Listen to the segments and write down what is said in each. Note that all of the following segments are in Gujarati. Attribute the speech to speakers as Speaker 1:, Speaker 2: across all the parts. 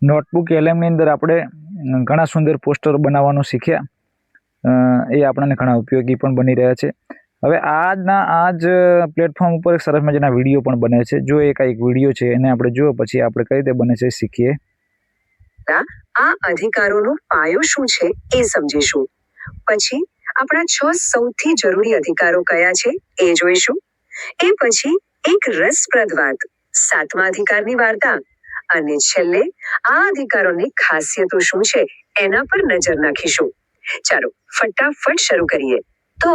Speaker 1: નોટબુક એલએમની અંદર આપણે ઘણા સુંદર પોસ્ટર બનાવવાનું શીખ્યા. એ આપણને ઘણા ઉપયોગી પણ બની રહ્યા છે. હવે આ જ પ્લેટફોર્મ ઉપર એક સરસ મજાના વિડીયો પણ બને છે. જો એક વિડીયો છે એને આપણે જુઓ, પછી આપણે કઈ રીતે બને છે શીખીએ.
Speaker 2: આ અધિકારોનો પાયો શું છે એ સમજીશું. પછી આપણા 6 સૌથી જરૂરી અધિકારો કયા છે એ જોઈશું. એ પછી એક રસપ્રદ વાત, 7મા અધિકારની વાર્તા, અને છેલ્લે આ અધિકારોની ખાસિયતો શું છે એના પર નજર નાખીશું. ચાલો ફટાફટ શરૂ કરીએ. તો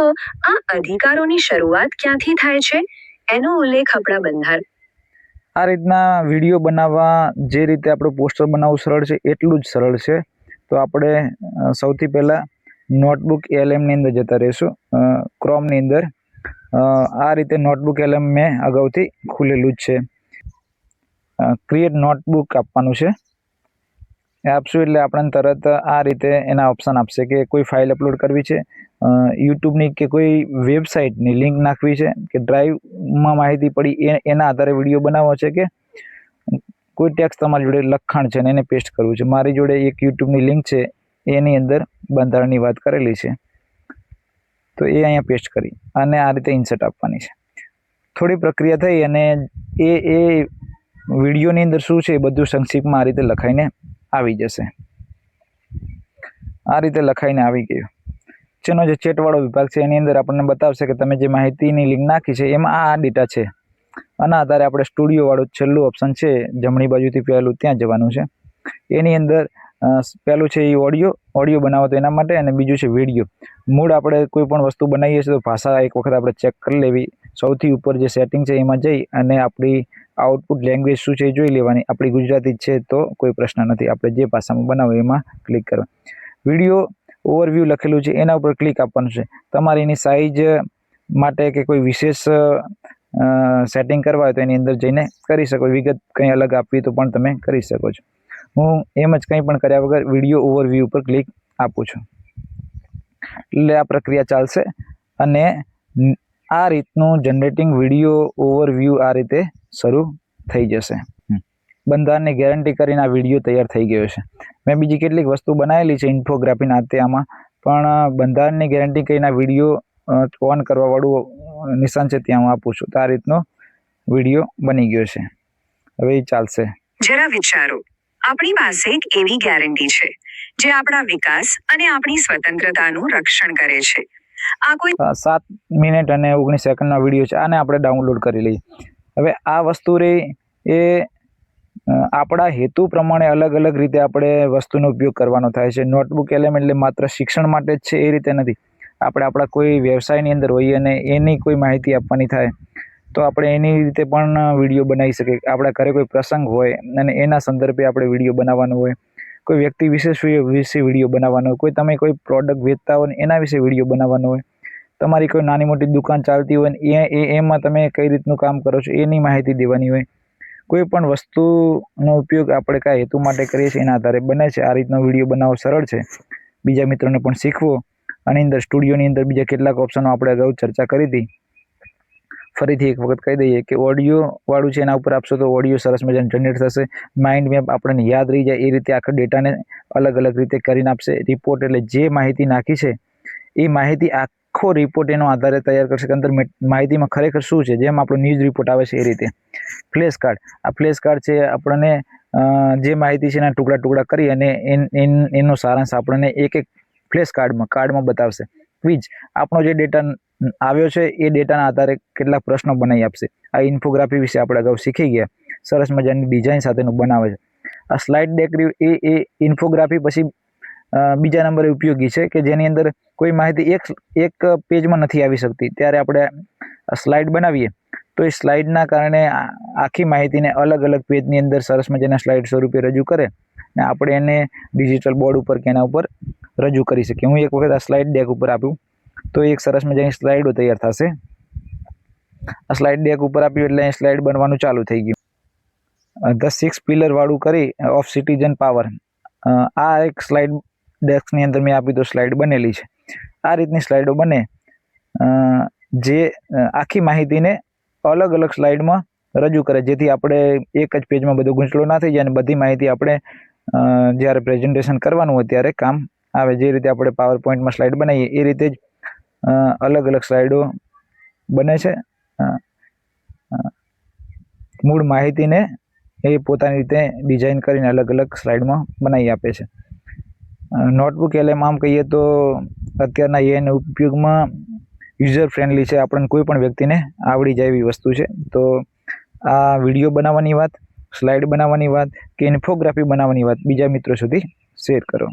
Speaker 2: આ અધિકારોની શરૂઆત ક્યાંથી થાય છે એનો ઉલ્લેખ આપણા બંધારણ.
Speaker 1: આ રીતના વિડીયો બનાવવા, જે રીતે આપણે પોસ્ટર બનાવવું સરળ છે એટલું જ સરળ છે. તો આપણે સૌથી પહેલાં નોટબુક એલએમની અંદર જતા રહીશું. ક્રોમની અંદર આ રીતે નોટબુક એલએમ મેં અગાઉથી ખુલેલું જ છે. ક્રિએટ નોટબુક આપવાનું છે. એ આપશું એટલે આપણને તરત આ રીતે એના ઓપ્શન આપશે કે કોઈ ફાઇલ અપલોડ કરવી છે, યુટ્યુબની કે કોઈ વેબસાઇટની લિંક નાખવી છે, કે ડ્રાઈવમાં માહિતી પડી એના આધારે વિડીયો બનાવવો છે, કે કોઈ ટેક્સ્ટ તમારી જોડે લખાણ છે અને એને પેસ્ટ કરવું છે. મારી જોડે એક યુટ્યુબની લિંક છે, એની અંદર બંધારણની વાત કરેલી છે, તો એ અહીંયા પેસ્ટ કરી અને આ રીતે ઇન્સર્ટ આપવાની છે. થોડી પ્રક્રિયા થઈ અને એ વિડીયોની અંદર શું છે એ બધું સંક્ષિપ્તમાં આ રીતે લખાઈને આવી જશે. આ રીતે લખાઈને આવી ગયું. જેનો જે ચેટવાળો વિભાગ છે એની અંદર આપણને બતાવશે કે તમે જે માહિતીની લિંક નાખી છે એમાં આ ડેટા છે. આના આધારે આપણે સ્ટુડિયોવાળું છેલ્લું ઓપ્શન છે, જમણી બાજુથી પહેલું ત્યાં જવાનું છે. એની અંદર પહેલું છે એ ઓડિયો બનાવો તો એના માટે, અને બીજું છે વિડીયો. મૂળ આપણે કોઈ પણ વસ્તુ બનાવીએ છીએ તો ભાષા એક વખત આપણે ચેક કરી લેવી. સૌથી ઉપર જે સેટિંગ છે એમાં જઈ અને આપણી આઉટપુટ લેંગ્વેજ શું છે એ જોઈ લેવાની. આપણી ગુજરાતી છે તો કોઈ પ્રશ્ન નથી, આપણે જે ભાષામાં બનાવો એમાં ક્લિક કરવા. વિડીયો ઓવરવ્યૂ લખેલું છે એના ઉપર ક્લિક આપવાનું છે. તમારે એની સાઇઝ માટે કે કોઈ વિશેષ સેટિંગ કરવા હોય તો એની અંદર જઈને કરી શકો. વિગત કંઈ અલગ આપવી તો પણ તમે કરી શકો છો. હું એમ જ કંઈ પણ કર્યા વગર વિડીયો ઓવરવ્યૂ ઉપર ક્લિક આપું છું. એટલે આ પ્રક્રિયા ચાલશે અને આ રીતનું જનરેટિંગ વિડીયો ઓવરવ્યૂ આ રીતે શરૂ થઈ જશે. બંધારણની ગેરંટી કરીને આ વિડીયો તૈયાર થઈ ગયો છે. મેં બીજી કેટલીક વસ્તુ બનાવેલી છે ઇન્ફોગ્રાફીના હાથે આમાં, પણ બંધારણની ગેરંટી કરીને આ વિડીયો ઓન કરવાવાળું નિશાન છે ત્યાં હું આપું છું. તો આ રીતનો વિડીયો બની ગયો છે. હવે એ ચાલશે.
Speaker 2: જરા વિચારો, આપણી પાસે એક એવી ગેરંટી છે જે આપણા વિકાસ અને આપણી સ્વતંત્રતાનું રક્ષણ કરે છે. આ કોઈ
Speaker 1: 7 મિનિટ અને 19 સેકન્ડનો વિડીયો છે. આને આપણે ડાઉનલોડ કરી લઈએ. હવે આ વસ્તુ રહી એ આપણા હેતુ પ્રમાણે અલગ અલગ રીતે આપણે વસ્તુનો ઉપયોગ કરવાનો થાય છે. નોટબુક એલએમ એટલે માત્ર શિક્ષણ માટે જ છે એ રીતે નથી. આપણે આપણા કોઈ વ્યવસાયની અંદર હોઈએ અને એની કોઈ માહિતી આપવાની થાય તો આપણે એની રીતે પણ વિડીયો બનાવી શકીએ. આપણા ઘરે કોઈ પ્રસંગ હોય અને એના સંદર્ભે આપણે વિડીયો બનાવવાનો હોય, કોઈ વ્યક્તિ વિશે વિડીયો બનાવવાનો હોય, તમે કોઈ પ્રોડક્ટ વેચતા હોય ને એના વિશે વિડીયો બનાવવાનો હોય, તમારી કોઈ નાની મોટી દુકાન ચાલતી હોય ને એમાં તમે કઈ રીતનું કામ કરો છો એની માહિતી દેવાની હોય. કોઈ પણ વસ્તુનો ઉપયોગ આપણે કયા હેતુ માટે કરીએ છીએ એના આધારે બને છે. આ રીતનો વિડીયો બનાવવો સરળ છે. બીજા મિત્રોને પણ શીખવો. આની અંદર સ્ટુડિયોની અંદર બીજા કેટલાક ઓપ્શનો આપણે અગાઉ ચર્ચા કરી હતી. ફરીથી એક વખત કહી દઈએ કે ઓડિયોવાળું છે એના ઉપર આપશો તો ઓડિયો સરસ મજાનું જનરેટ થશે. માઇન્ડ મેપ આપણને યાદ રહી જાય એ રીતે આખા ડેટાને અલગ અલગ રીતે કરીને આપશે. રિપોર્ટ એટલે જે માહિતી નાખી છે એ માહિતી આખો રિપોર્ટ એનો આધારે તૈયાર કરશે કે અંદર માહિતીમાં ખરેખર શું છે. જેમ આપણો ન્યૂઝ રિપોર્ટ આવે છે એ રીતે. ફ્લેશ કાર્ડ, આ ફ્લેશ કાર્ડ છે આપણને જે માહિતી છે એના ટુકડા ટુકડા કરી અને એનો સારાંશ આપણને એક એક ફ્લેશ કાર્ડમાં બતાવશે. ક્વિઝ, આપણો જે ડેટા આવ્યો છે એ ડેટાના આધારે કેટલાક પ્રશ્નો બનાવી આપશે. આ ઇન્ફોગ્રાફી વિશે આપણે અગાઉ શીખી ગયા. સરસ મજાની ડિઝાઇન સાથેનું બનાવે છે. આ સ્લાઇડ ડેક એ ઇન્ફોગ્રાફી પછી બીજા નંબરે ઉપયોગી છે કે જેની અંદર કોઈ માહિતી એક પેજમાં નથી આવી શકતી. ત્યારે આપણે સ્લાઇડ બનાવીએ તો એ સ્લાઇડના કારણે આખી માહિતીને અલગ અલગ પેજની અંદર સરસ મજાના સ્લાઇડ સ્વરૂપે રજૂ કરે ને આપણે એને ડિજિટલ બોર્ડ ઉપર કે એના ઉપર રજૂ કરી શકીએ. હું એક વખત આ સ્લાઇડ ડેક ઉપર આપ્યું તો એક સરસ મજાની સ્લાઇડો તૈયાર થશે. આ સ્લાઇડ ડેક ઉપર આપ્યું એટલે સ્લાઇડ બનવાનું ચાલુ થઈ ગયું. ધ 6 પિલર વાળું કરી ઓફ સિટીઝન પાવર, આ એક સ્લાઇડ ડેસ્કની અંદર મેં આપી તો સ્લાઇડ બનેલી છે. આ રીતની સ્લાઇડો બને જે આખી માહિતીને અલગ અલગ સ્લાઇડમાં રજૂ કરે, જેથી આપણે એક જ પેજમાં બધો ગૂંચળો ના થઈ જાય અને બધી માહિતી આપણે જ્યારે પ્રેઝન્ટેશન કરવાનું હોય ત્યારે કામ આવે. જે રીતે આપણે પાવર પોઈન્ટમાં સ્લાઇડ બનાવીએ એ રીતે જ અલગ અલગ સ્લાઇડો બને છે. મૂળ માહિતીને એ પોતાની રીતે ડિઝાઇન કરીને અલગ અલગ સ્લાઇડમાં બનાવી આપે છે. નોટબુક એલએમ આમ કહીએ તો અત્યારના એઆઈના ઉપયોગમાં યુઝર ફ્રેન્ડલી છે. આપણને કોઈ પણ વ્યક્તિને આવડી જાય એવી વસ્તુ છે. તો આ વિડીયો બનાવવાની વાત, સ્લાઇડ બનાવવાની વાત કે ઇન્ફોગ્રાફી બનાવવાની વાત બીજા મિત્રો સુધી શેર કરો.